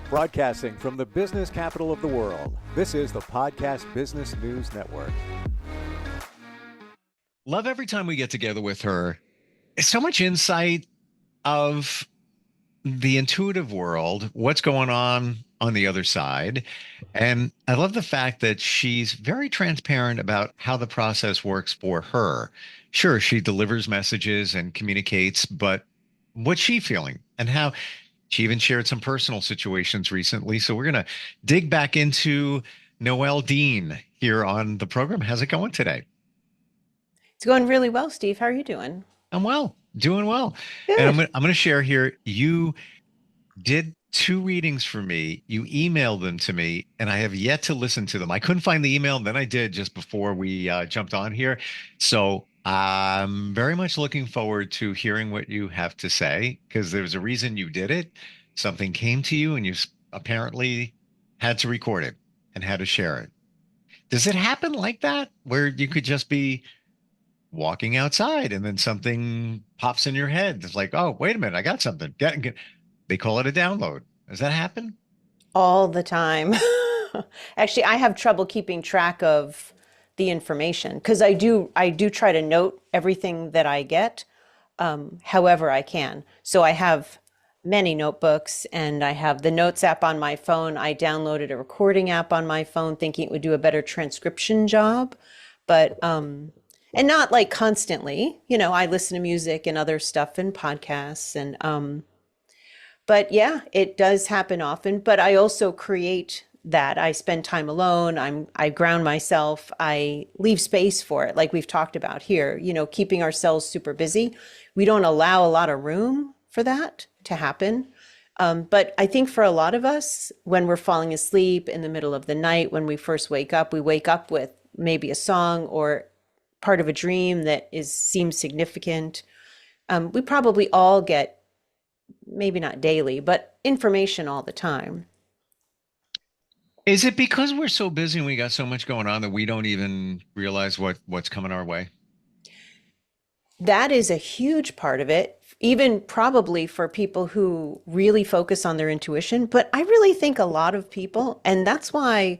Broadcasting from the business capital of the world, this is the Podcast Business News Network. Love every time we get together with her. So much insight of the intuitive world, what's going on the other side. And I love the fact that she's very transparent about how the process works for her. Sure, she delivers messages and communicates, but what's she feeling and how she even shared some personal situations recently. So we're going to dig back into Noelle Deane here on the program. How's it going today? It's going really well, Steve. How are you doing? I'm well, doing well. Good. And I'm going to share here. You did 2 readings for me. You emailed them to me, and I have yet to listen to them. I couldn't find the email, and then I did just before we jumped on here. So I'm very much looking forward to hearing what you have to say, because there's a reason you did it. Something came to you, and you apparently had to record it and had to share it. Does it happen like that, where you could just be walking outside and then something pops in your head? It's like, oh, wait a minute, I got something. They call it a download. Does that happen? All the time. Actually, I have trouble keeping track of the information because I do try to note everything that I get, however I can. So I have many notebooks, and I have the notes app on my phone. I downloaded a recording app on my phone thinking it would do a better transcription job, but and not like constantly. I listen to music and other stuff and podcasts, and but yeah, it does happen often. But I also create that. I spend time alone. I ground myself. I leave space for it, like we've talked about here. Keeping ourselves super busy. We don't allow a lot of room for that to happen. But I think for a lot of us, when we're falling asleep in the middle of the night, when we first wake up, we wake up with maybe a song or part of a dream that seems significant. We probably all get, maybe not daily, but information all the time. Is it because we're so busy and we got so much going on that we don't even realize what's coming our way? That is a huge part of it, even probably for people who really focus on their intuition. But I really think a lot of people, and that's why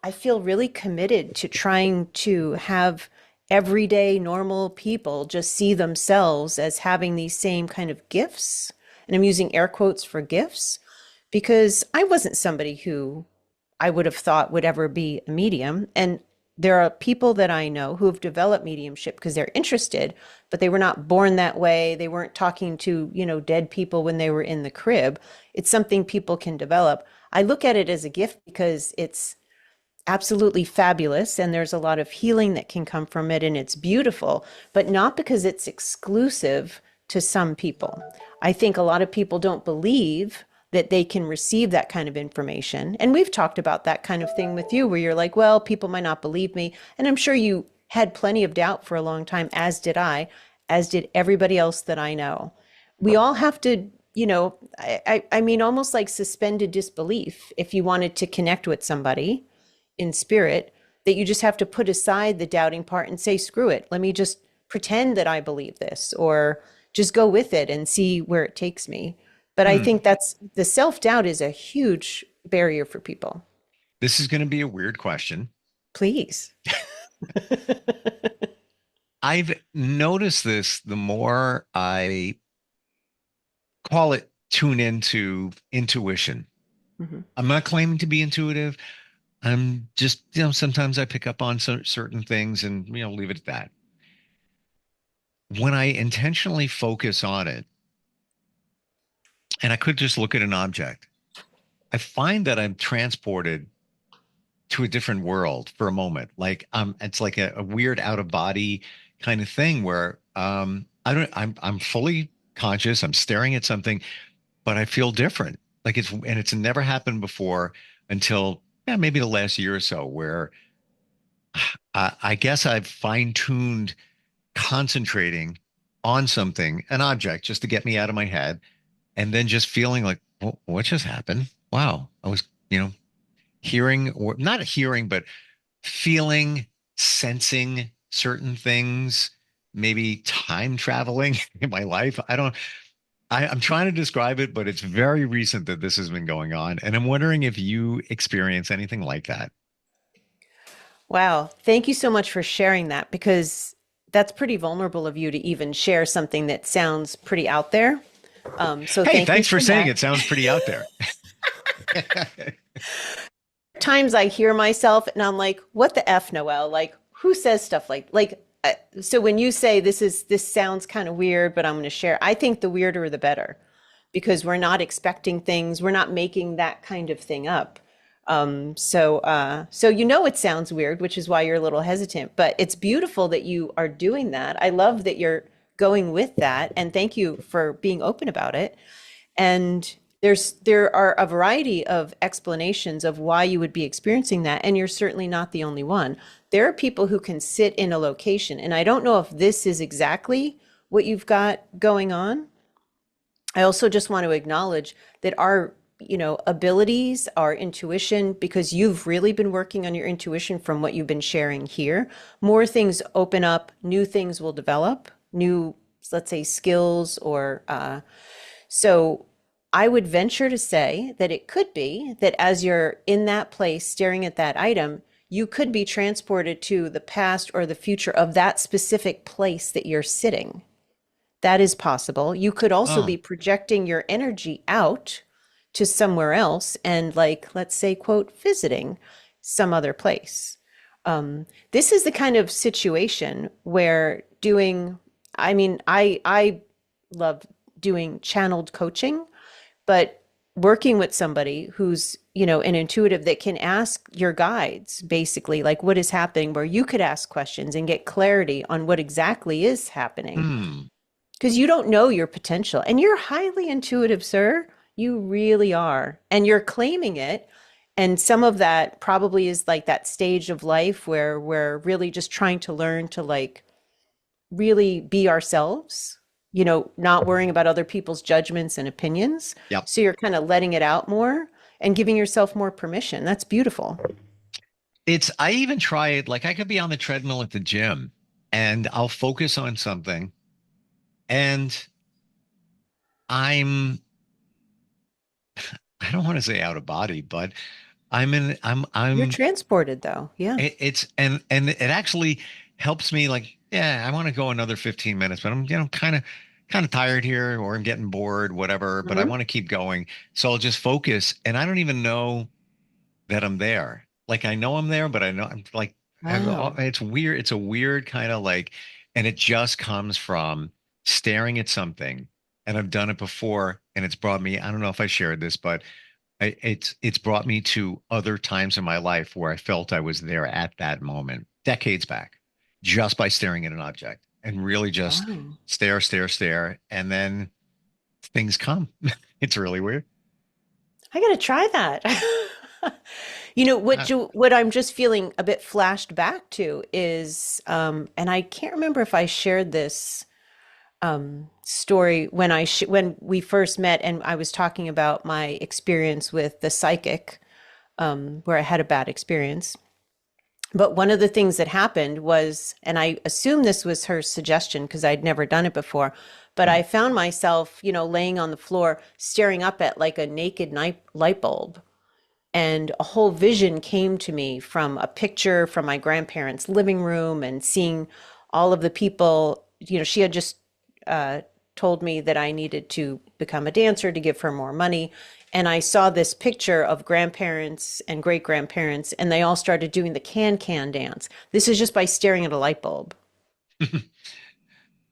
I feel really committed to trying to have everyday normal people just see themselves as having these same kind of gifts. And I'm using air quotes for gifts, because I wasn't somebody who I would have thought would ever be a medium. And there are people that I know who have developed mediumship because they're interested, but they were not born that way. They weren't talking to, dead people when they were in the crib. It's something people can develop. I look at it as a gift because it's absolutely fabulous, and there's a lot of healing that can come from it, and it's beautiful, but not because it's exclusive to some people. I think a lot of people don't believe that they can receive that kind of information. And we've talked about that kind of thing with you, where you're like, well, people might not believe me. And I'm sure you had plenty of doubt for a long time, as did I, as did everybody else that I know. We all have to, I mean, almost like suspended disbelief. If you wanted to connect with somebody in spirit, that you just have to put aside the doubting part and say, screw it. Let me just pretend that I believe this, or just go with it and see where it takes me. But I think that's the self-doubt is a huge barrier for people. This is going to be a weird question. Please. I've noticed this the more I call it tune into intuition. Mm-hmm. I'm not claiming to be intuitive. I'm just, sometimes I pick up on certain things and, leave it at that. When I intentionally focus on it, and I could just look at an object, I find that I'm transported to a different world for a moment. Like it's like a weird out of body kind of thing where I'm fully conscious. I'm staring at something, but I feel different. Like it's never happened before until maybe the last year or so, where I guess I've fine-tuned concentrating on something, an object, just to get me out of my head. And then just feeling like, what just happened? Wow. I was, hearing, or not hearing, but feeling, sensing certain things, maybe time traveling in my life. I'm trying to describe it, but it's very recent that this has been going on. And I'm wondering if you experience anything like that. Wow. Thank you so much for sharing that because that's pretty vulnerable of you to even share something that sounds pretty out there. So Hey, thank you thanks for for saying that. it. Sounds pretty out there. Times I hear myself and I'm like, what the F, Noelle? Like, who says stuff so when you say this sounds kind of weird, but I'm going to share, I think the weirder the better because we're not expecting things. We're not making that kind of thing up. So it sounds weird, which is why you're a little hesitant, but it's beautiful that you are doing that. I love that you're going with that, and thank you for being open about it. And there are a variety of explanations of why you would be experiencing that, and you're certainly not the only one. There are people who can sit in a location, and I don't know if this is exactly what you've got going on. I also just want to acknowledge that our abilities, our intuition, because you've really been working on your intuition from what you've been sharing here, more things open up, new things will develop, new, let's say, skills or so I would venture to say that it could be that as you're in that place staring at that item, you could be transported to the past or the future of that specific place that you're sitting. That is possible. You could also Oh, be projecting your energy out to somewhere else and, like, let's say, quote, visiting some other place. This is the kind of situation where I love doing channeled coaching, but working with somebody who's, an intuitive that can ask your guides basically like what is happening, where you could ask questions and get clarity on what exactly is happening hmm. because you don't know your potential and you're highly intuitive, sir. You really are. And you're claiming it. And some of that probably is like that stage of life where we're really just trying to learn to like really be ourselves, not worrying about other people's judgments and opinions. Yep. So you're kind of letting it out more and giving yourself more permission. That's beautiful. I even try it like I could be on the treadmill at the gym and I'll focus on something and I'm, I don't want to say out of body, but You're I'm, transported though. Yeah. and it actually helps me like, yeah, I want to go another 15 minutes, but I'm, kind of tired here or I'm getting bored, whatever, but I Hmm. want to keep going. So I'll just focus and I don't even know that I'm there. Like I know I'm there, but I know I'm like, Wow. it's weird. It's a weird kind of like, and it just comes from staring at something. And I've done it before, and it's brought me. I don't know if I shared this, but it's brought me to other times in my life where I felt I was there at that moment, decades back, just by staring at an object and really just Wow. stare, stare, stare, and then things come. It's really weird. I got to try that. Uh, What I'm just feeling a bit flashed back to is, and I can't remember if I shared this story when when we first met, and I was talking about my experience with the psychic, where I had a bad experience. But one of the things that happened was, and I assume this was her suggestion because I'd never done it before, but I found myself, laying on the floor staring up at like a naked light bulb. And a whole vision came to me from a picture from my grandparents' living room and seeing all of the people. She had just uh, told me that I needed to become a dancer to give her more money. And I saw this picture of grandparents and great grandparents, and they all started doing the can dance. This is just by staring at a light bulb.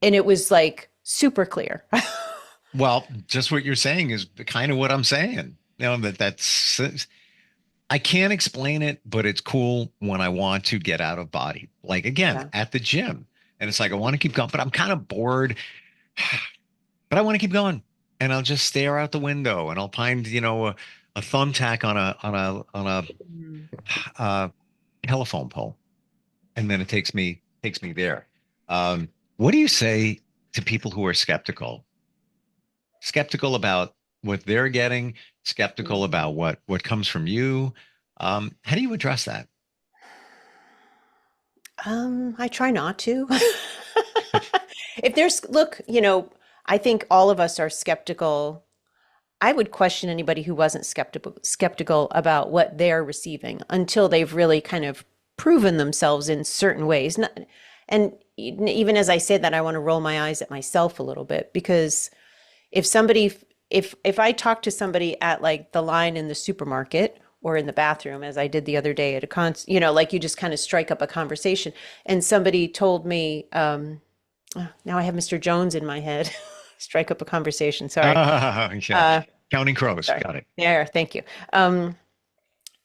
And it was like super clear. Well, just what you're saying is kind of what I'm saying. That's I can't explain it, but it's cool when I want to get out of body. Like again, Yeah. at the gym. And it's like I want to keep going, but I'm kind of bored, but I want to keep going. And I'll just stare out the window and I'll find, a thumbtack on a Mm. uh, telephone pole. And then it takes me there. What do you say to people who are skeptical about what they're getting, skeptical Mm. about what comes from you? How do you address that? I try not to. If there's, look, I think all of us are skeptical. I would question anybody who wasn't skeptical about what they're receiving until they've really kind of proven themselves in certain ways. And even as I say that, I want to roll my eyes at myself a little bit, because if somebody, if I talk to somebody at like the line in the supermarket or in the bathroom, as I did the other day at a like you just kind of strike up a conversation, and somebody told me, now I have Mr. Jones in my head. Strike up a conversation. Sorry. Yeah. Counting crows. Sorry. Got it. There. Thank you. I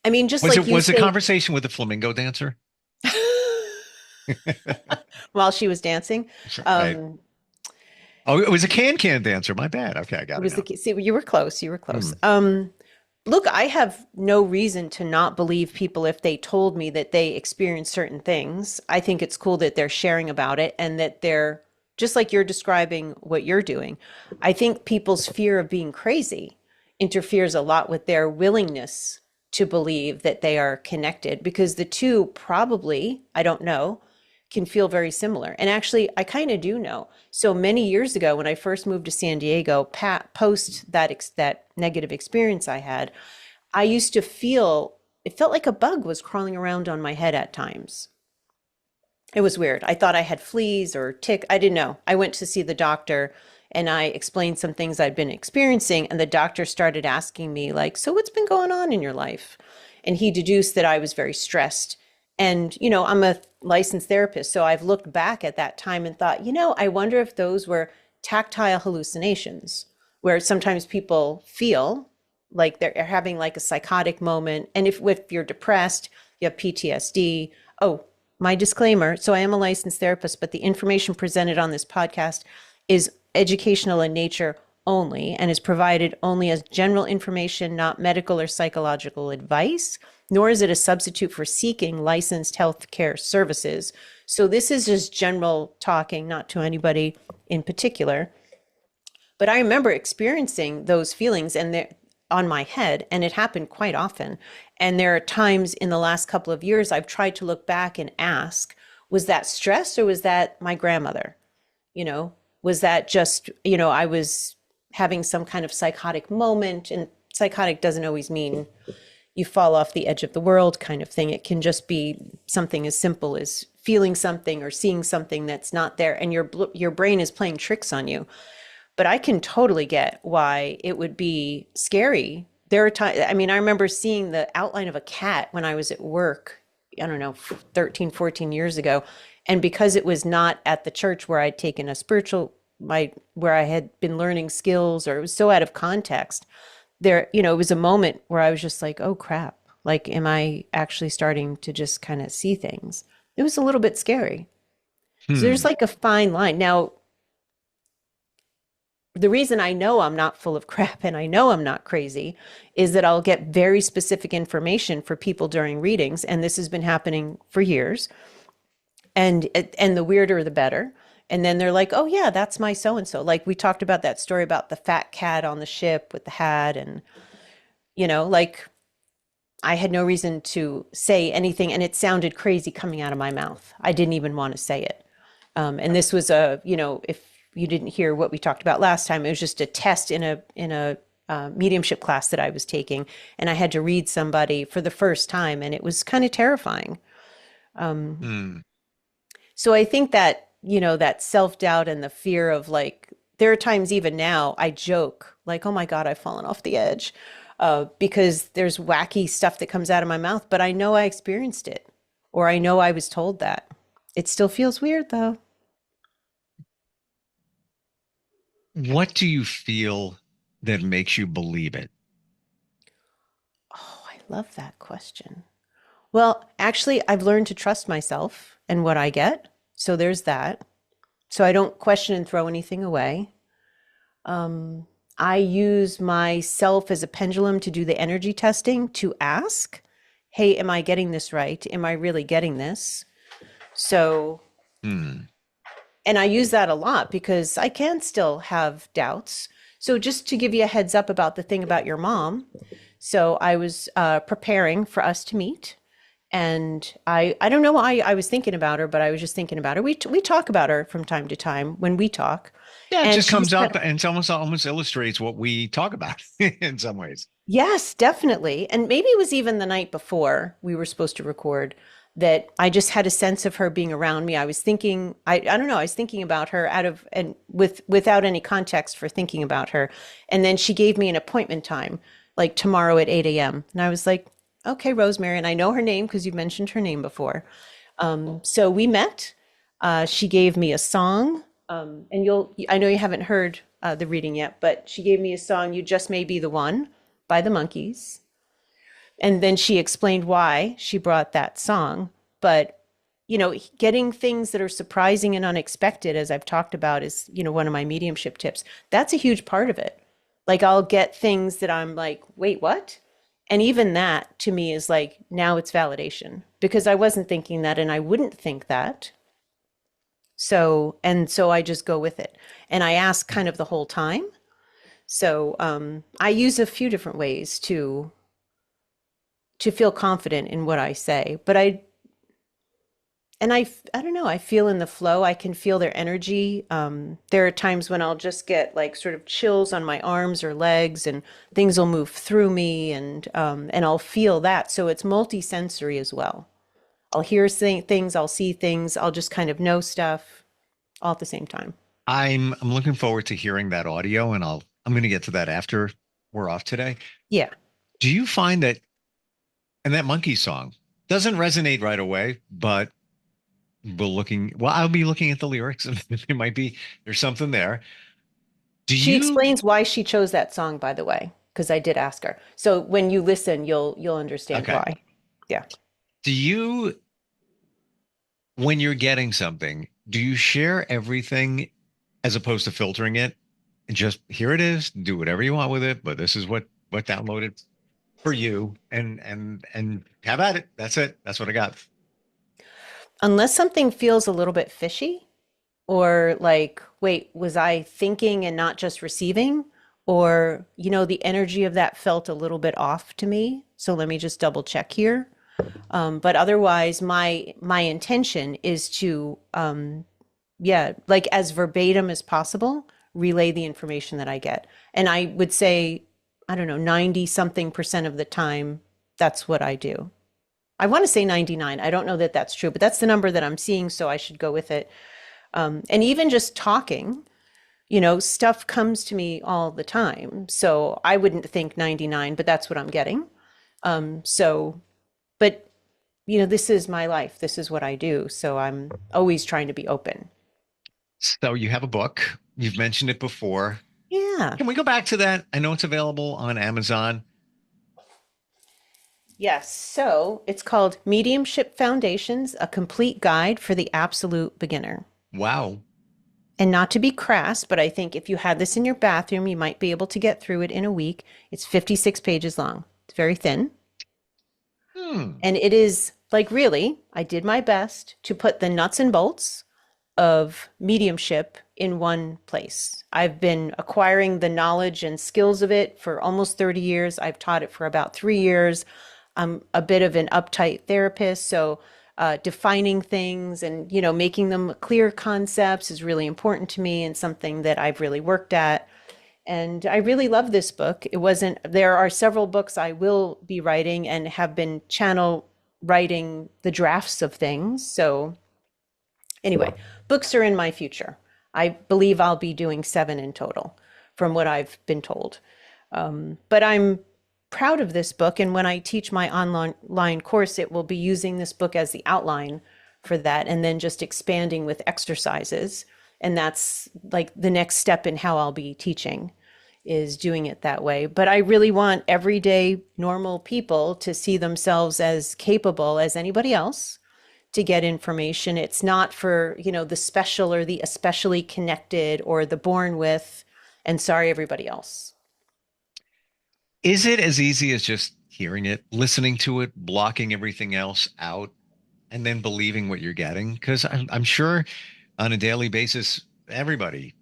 mean, just Was like it you was the say, conversation with the flamingo dancer? while she was dancing. Right. Oh, it was a can dancer. My bad. Okay, I It got it was now. see, you were close. You were close. Hmm. Look, I have no reason to not believe people if they told me that they experienced certain things. I think it's cool that they're sharing about it, and that they're just like you're describing what you're doing. I think people's fear of being crazy interferes a lot with their willingness to believe that they are connected, because the two probably, I don't know, can feel very similar. And actually, I kind of do know. So many years ago, when I first moved to San Diego, post that negative experience I had, I used to feel, it felt like a bug was crawling around on my head at times. It was weird. I thought I had fleas or tick. I didn't know. I went to see the doctor and I explained some things I'd been experiencing. And the doctor started asking me, like, so what's been going on in your life? And he deduced that I was very stressed. And, I'm a licensed therapist. So I've looked back at that time and thought, I wonder if those were tactile hallucinations, where sometimes people feel like they're having like a psychotic moment. And if you're depressed, you have PTSD. Oh, my disclaimer. So I am a licensed therapist, but the information presented on this podcast is educational in nature only and is provided only as general information, not medical or psychological advice, nor is it a substitute for seeking licensed healthcare services. So this is just general talking, not to anybody in particular. But I remember experiencing those feelings on my head, and it happened quite often. And there are times in the last couple of years I've tried to look back and ask, was that stress or was that my grandmother? Was that just, I was having some kind of psychotic moment? And psychotic doesn't always mean you fall off the edge of the world kind of thing. It can just be something as simple as feeling something or seeing something that's not there, and your brain is playing tricks on you. But I can totally get why it would be scary. There are times, I mean, I remember seeing the outline of a cat when I was at work, I don't know, 13, 14 years ago. And because it was not at the church where I'd taken where I had been learning skills, or it was so out of context, it was a moment where I was just like, oh crap, like, am I actually starting to just kind of see things? It was a little bit scary. So there's like a fine line. Now, the reason I know I'm not full of crap and I know I'm not crazy is that I'll get very specific information for people during readings. And this has been happening for years. And the weirder, the better. And then they're like, oh yeah, that's my so-and-so. Like we talked about that story about the fat cat on the ship with the hat. And, like I had no reason to say anything. And it sounded crazy coming out of my mouth. I didn't even want to say it. And this was if you didn't hear what we talked about last time, it was just a test in a mediumship class that I was taking, and I had to read somebody for the first time, and it was kind of terrifying. So I think that, that self-doubt and the fear of like, there are times even now I joke like, oh my God, I've fallen off the edge, because there's wacky stuff that comes out of my mouth, but I know I experienced it, or I know I was told that. It still feels weird though. What do you feel that makes you believe it? Oh, I love that question. Well, actually, I've learned to trust myself and what I get. So there's that. So I don't question and throw anything away. I use myself as a pendulum to do the energy testing to ask, hey, am I getting this right? Am I really getting this? So, and I use that a lot because I can still have doubts. So just to give you a heads up about the thing about your mom. So I was preparing for us to meet. And I don't know why I was thinking about her, but I was just thinking about her. We talk about her from time to time when we talk. Yeah, it And just she comes just up kind and it's almost illustrates what we talk about in some ways. Yes, definitely. And maybe it was even the night before we were supposed to record that I just had a sense of her being around me. I was thinking, I don't know, I was thinking about her out of and without any context for thinking about her. And then she gave me an appointment time, like tomorrow at 8 a.m. And I was like, okay, Rosemary, and I know her name because you've mentioned her name before. So we met. She gave me a song, and I know you haven't heard the reading yet, but she gave me a song, "You Just May Be the One" by the Monkees. And then she explained why she brought that song. But, getting things that are surprising and unexpected, as I've talked about, is, one of my mediumship tips. That's a huge part of it. Like I'll get things that I'm like, wait, what? And even that to me is like, now it's validation because I wasn't thinking that and I wouldn't think that. So I just go with it. And I ask kind of the whole time. So I use a few different ways to feel confident in what I say. But I don't know, I feel in the flow. I can feel their energy. There are times when I'll just get like sort of chills on my arms or legs, and things will move through me, and I'll feel that. So it's multi-sensory as well. I'll hear things, I'll see things, I'll just kind of know stuff all at the same time. I'm looking forward to hearing that audio and I'm going to get to that after we're off today. Yeah. Do you find that and that monkey song doesn't resonate right away, but I'll be looking at the lyrics and it might be there's something there. Do She you explains why she chose that song, by the way, because I did ask her. So when you listen, you'll understand okay. why. Yeah. Do you when you're getting something, do you share everything as opposed to filtering it? And just here it is, do whatever you want with it, but this is what downloaded for you and have at it. That's it. That's what I got. Unless something feels a little bit fishy, or like, wait, was I thinking and not just receiving? Or, the energy of that felt a little bit off to me. So let me just double check here. But otherwise, my intention is to, yeah, like as verbatim as possible, relay the information that I get. And I would say, I don't know, 90 something percent of the time, that's what I do. I want to say 99. I don't know that that's true, but that's the number that I'm seeing, so I should go with it. And even just talking, stuff comes to me all the time. So I wouldn't think 99, but that's what I'm getting. So, but, this is my life. This is what I do. So I'm always trying to be open. So you have a book. You've mentioned it before. Yeah. Can we go back to that? I know it's available on Amazon. Yes. So it's called Mediumship Foundations, a complete guide for the absolute beginner. Wow. And not to be crass, but I think if you had this in your bathroom, you might be able to get through it in a week. It's 56 pages long. It's very thin. Hmm. And it is like, really, I did my best to put the nuts and bolts of mediumship in one place. I've been acquiring the knowledge and skills of it for almost 30 years. I've taught it for about 3 years. I'm a bit of an uptight therapist, so defining things and making them clear concepts is really important to me and something that I've really worked at. And I really love this book. There are several books I will be writing and have been channel writing the drafts of things. So anyway, books are in my future. I believe I'll be doing 7 in total from what I've been told. But I'm proud of this book. And when I teach my online course, it will be using this book as the outline for that and then just expanding with exercises. And that's like the next step in how I'll be teaching is doing it that way. But I really want everyday normal people to see themselves as capable as anybody else to get information. It's not for, the special or the especially connected or the born with, and sorry, everybody else. Is it as easy as just hearing it, listening to it, blocking everything else out, and then believing what you're getting? Because I'm sure on a daily basis, everybody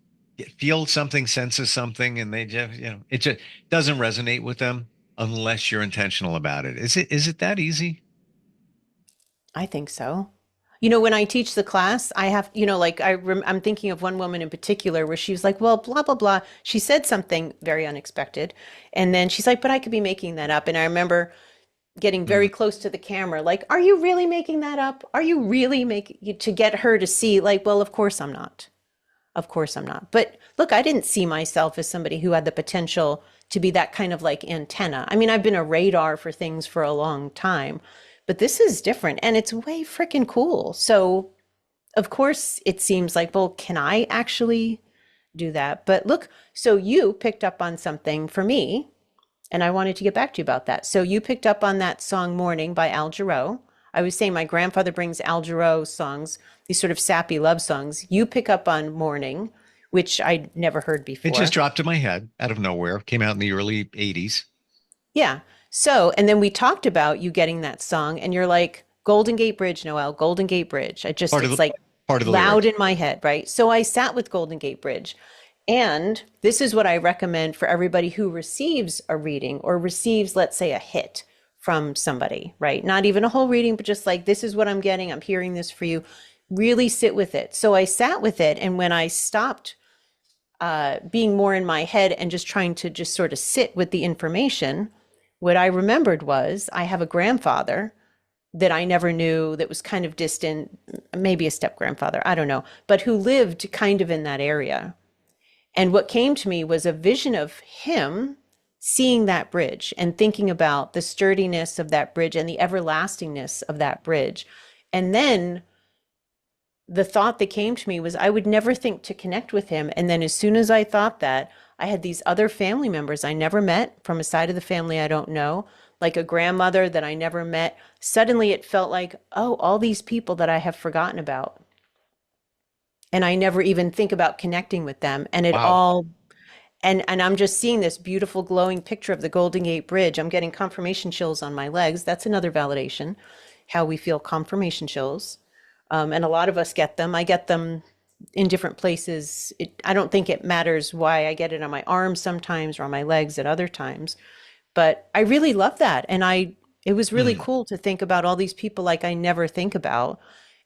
feels something, senses something, and they just, it just doesn't resonate with them unless you're intentional about it. Is it that easy? I think so. When I teach the class, I have, like I'm thinking of one woman in particular where she was like, well, blah, blah, blah. She said something very unexpected. And then she's like, but I could be making that up. And I remember getting very close to the camera, like, are you really making that up? Are you really making to get her to see, like, well, of course I'm not. Of course I'm not. But look, I didn't see myself as somebody who had the potential to be that kind of like antenna. I mean, I've been a radar for things for a long time, but this is different and it's way freaking cool. So, of course, it seems like, well, can I actually do that? But look, so you picked up on something for me, and I wanted to get back to you about that. So you picked up on that song Morning by Al Jarreau. I was saying my grandfather brings Al Jarreau songs, these sort of sappy love songs. You pick up on Morning, which I'd never heard before. It just dropped in my head out of nowhere. Came out in the early 80s. Yeah. So, and then we talked about you getting that song, and you're like, Golden Gate Bridge, Noelle, Golden Gate Bridge. It's like part of the loud lyric in my head, right? So I sat with Golden Gate Bridge. And this is what I recommend for everybody who receives a reading or receives, let's say, a hit from somebody, right? Not even a whole reading, but just like, this is what I'm getting. I'm hearing this for you. Really sit with it. So I sat with it. And when I stopped being more in my head and just trying to just sort of sit with the information, what I remembered was I have a grandfather that I never knew, that was kind of distant, maybe a step grandfather, I don't know, but who lived kind of in that area. And what came to me was a vision of him seeing that bridge and thinking about the sturdiness of that bridge and the everlastingness of that bridge. And then the thought that came to me was I would never think to connect with him. And then as soon as I thought that, I had these other family members I never met from a side of the family I don't know, like a grandmother that I never met. Suddenly it felt like, oh, all these people that I have forgotten about. And I never even think about connecting with them. And it Wow. all, and I'm just seeing this beautiful glowing picture of the Golden Gate Bridge. I'm getting confirmation chills on my legs. That's another validation, how we feel confirmation chills. And a lot of us get them. I get them in different places. I don't think it matters why I get it on my arms sometimes or on my legs at other times. But I really love that. And it was really cool to think about all these people like I never think about.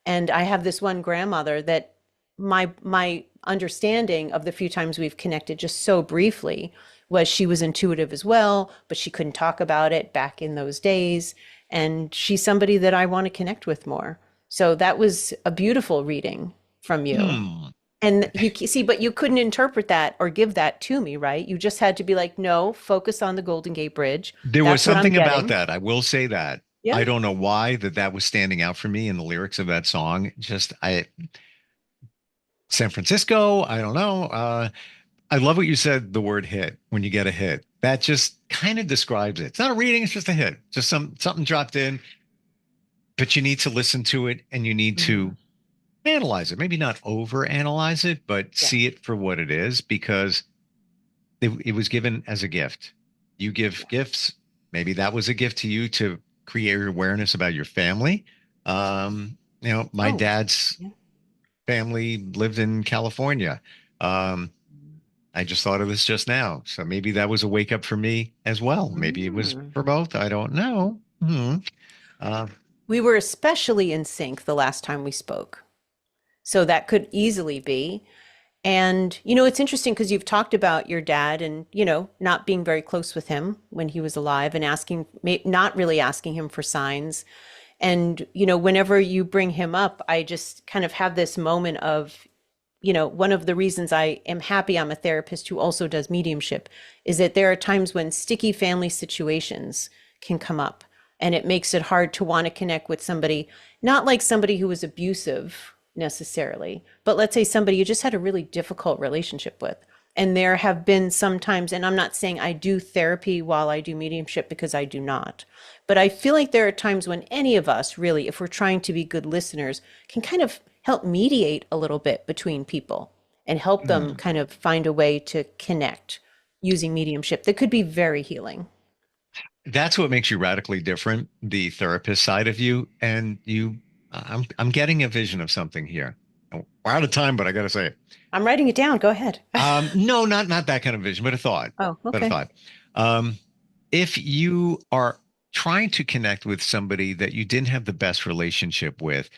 And I have this one grandmother that my understanding of the few times we've connected just so briefly was she was intuitive as well, but she couldn't talk about it back in those days. And she's somebody that I want to connect with more. So that was a beautiful reading from you. And you see, but you couldn't interpret that or give that to me, right? You just had to be like, no, focus on the Golden Gate Bridge. There was That's what I'm something about getting. that. I will say that. Yeah. I don't know why that was standing out for me in the lyrics of that song. San Francisco, I don't know. I love what you said, the word hit, when you get a hit. That just kind of describes it. It's not a reading, it's just a hit. Just something dropped in, but you need to listen to it and you need to analyze it. Maybe not over analyze it, but see it for what it is, because it was given as a gift. You give gifts. Maybe that was a gift to you to create awareness about your family. My dad's family lived in California. I just thought of this just now. So maybe that was a wake up for me as well. Maybe it was for both. I don't know. We were especially in sync the last time we spoke. So that could easily be. And, it's interesting because you've talked about your dad and, not being very close with him when he was alive and not really asking him for signs. And, whenever you bring him up, I just kind of have this moment of, one of the reasons I am happy I'm a therapist who also does mediumship is that there are times when sticky family situations can come up and it makes it hard to want to connect with somebody, not like somebody who was abusive necessarily, but let's say somebody you just had a really difficult relationship with. And there have been some times, and I'm not saying I do therapy while I do mediumship because I do not, but I feel like there are times when any of us really, if we're trying to be good listeners, can kind of help mediate a little bit between people and help them kind of find a way to connect using mediumship that could be very healing. That's what makes you radically different, the therapist side of you. And I'm getting a vision of something here. We're out of time, but I got to say it. I'm writing it down. Go ahead. No, not that kind of vision, but a thought. Oh, okay. But a thought. If you are trying to connect with somebody that you didn't have the best relationship with,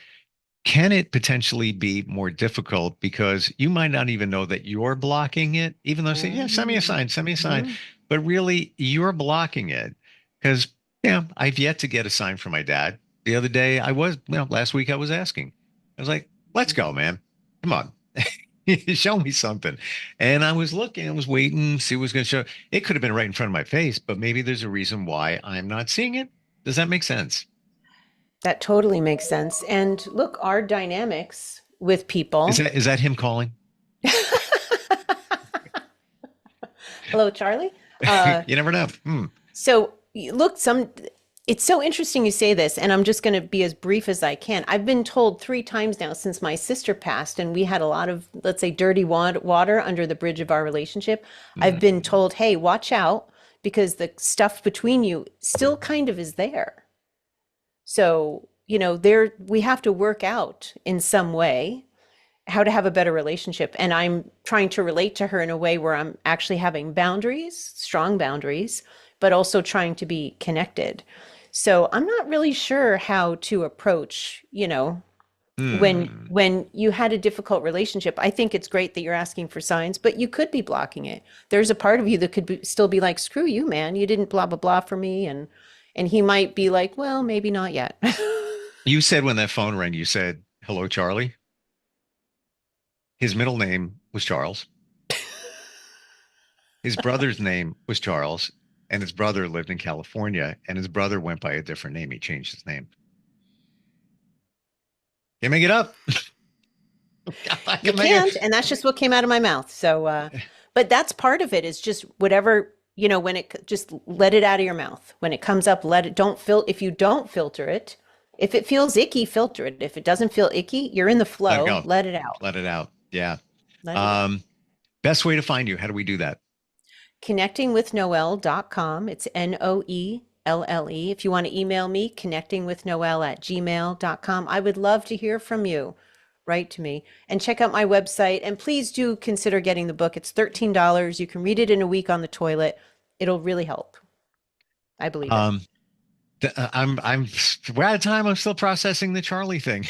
can it potentially be more difficult because you might not even know that you're blocking it, even though say, yeah, send me a sign. Mhm. But really you're blocking it because, yeah, I've yet to get a sign from my dad. The other day last week I was asking, I was like, let's go, man. Come on. Show me something. And I was looking, I was waiting, see what's going to show. It could have been right in front of my face, but maybe there's a reason why I'm not seeing it. Does that make sense? That totally makes sense. And look, our dynamics with people. Is that him calling? Hello, Charlie. Uh, You never know. so look, it's so interesting you say this, and I'm just going to be as brief as I can. I've been told 3 times now since my sister passed, and we had a lot of, let's say, dirty water under the bridge of our relationship. I've been Mm. told, hey, watch out, because the stuff between you still kind of is there. So, there we have to work out in some way how to have a better relationship. And I'm trying to relate to her in a way where I'm actually having boundaries, strong boundaries, but also trying to be connected. So I'm not really sure how to approach, when Hmm. you had a difficult relationship. I think it's great that you're asking for signs, but you could be blocking it. There's a part of you that could still be like, screw you, man, you didn't blah blah blah for me, and he might be like, well, maybe not yet. You said when that phone rang, you said, hello, Charlie. His middle name was Charles. His brother's name was Charles, and his brother lived in California, and his brother went by a different name. He changed his name. Can't make it up. I You can make can't, it. and that's just what came out of my mouth. So, but that's part of it is just whatever, when just let it out of your mouth. When it comes up, let it, don't fil, if you don't filter it, if it feels icky, filter it. If it doesn't feel icky, you're in the Let it flow, go. let it out. Let it out. Yeah. Let it out. Um, Best way to find you. How do we do that? Connectingwithnoelle.com. It's Noelle. If you want to email me, connectingwithnoelle@gmail.com. I would love to hear from you. Write to me and check out my website. And please do consider getting the book. It's $13. You can read it in a week on the toilet. It'll really help. I believe it. Um, we're out of time. I'm still processing the Charlie thing.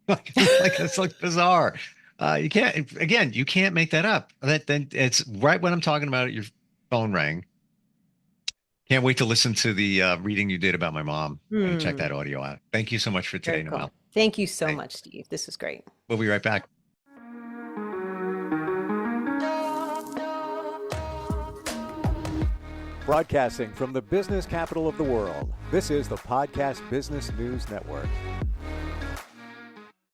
Like it's like bizarre. You can't make that up. Then it's right when I'm talking about it, your phone rang. Can't wait to listen to the reading you did about my mom. I'm gonna check that Hmm. audio out. Thank you so much for Very today, cool. Noelle. Thank you so Hey, much, Steve. This was great. we'll be right back. Broadcasting from the business capital of the world, this is the Podcast Business News Network.